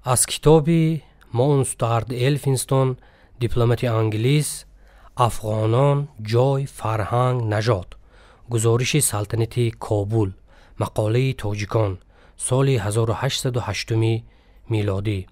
از کتاب مانستارد الفینستون، دیپلمات انگلیس، افغانان جای فرهنگ نژاد، گزارش سلطنت کابل، مقاله تاجیکان، سال 1808 میلادی،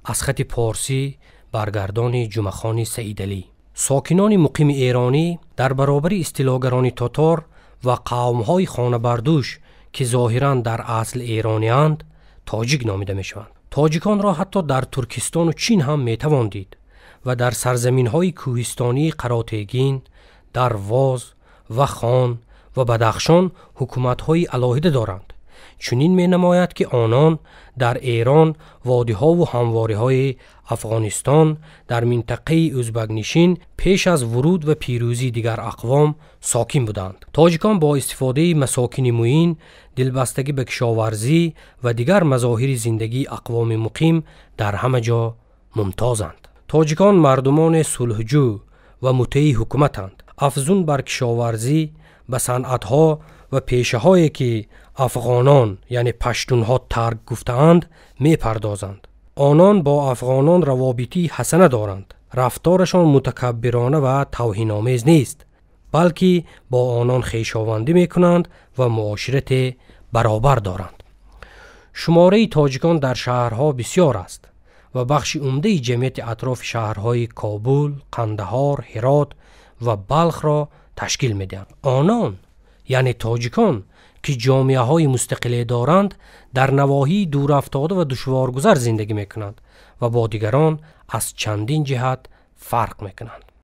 از خط پارسی برگردان جمعخان سعیدعلی. ساکنان مقیم ایرانی در برابر استیلاگران تاتار و قوم‌های خانه بردوش که ظاهراً در اصل ایرانی‌اند تاجیک نامیده می‌شوند. تاجیکان را حتی در ترکستان و چین هم می‌توان دید و در سرزمین‌های کوهستانی قراتگین، درواز و خان و بدخشان حکومت‌های علاهده دارند. چنین می‌نماید که آنان در ایران، وادی‌ها و همواره‌های افغانستان در منطقه ازبک‌نشین پیش از ورود و پیروزی دیگر اقوام ساکن بودند. تاجیکان با استفاده مساکن معین، دلبستگی به کشاورزی و دیگر مظاهر زندگی اقوام مقیم در همه جا ممتازند. تاجیکان مردمان صلحجو و مطیع حکومتند. افزون بر کشاورزی، به صنعت‌ها و پیشه‌هایی که افغانان یعنی پشتون‌ها ترک گفتند می‌پردازند. آنان با افغانان روابطی حسنه دارند. رفتارشان متکبرانه و توهین‌آمیز نیست، بلکه با آنان خویشاوندی می‌کنند و معاشرت برابر دارند. شماره تاجیکان در شهرها بسیار است و بخش عمده جمعیت اطراف شهرهای کابل، قندهار، هرات و بلخ را تشکیل می‌دهند. آنان یعنی تاجیکان که جامعه های مستقله دارند در نواحی دور افتاده و دشوارگذر زندگی میکنند و با دیگران از چندین جهت فرق میکنند.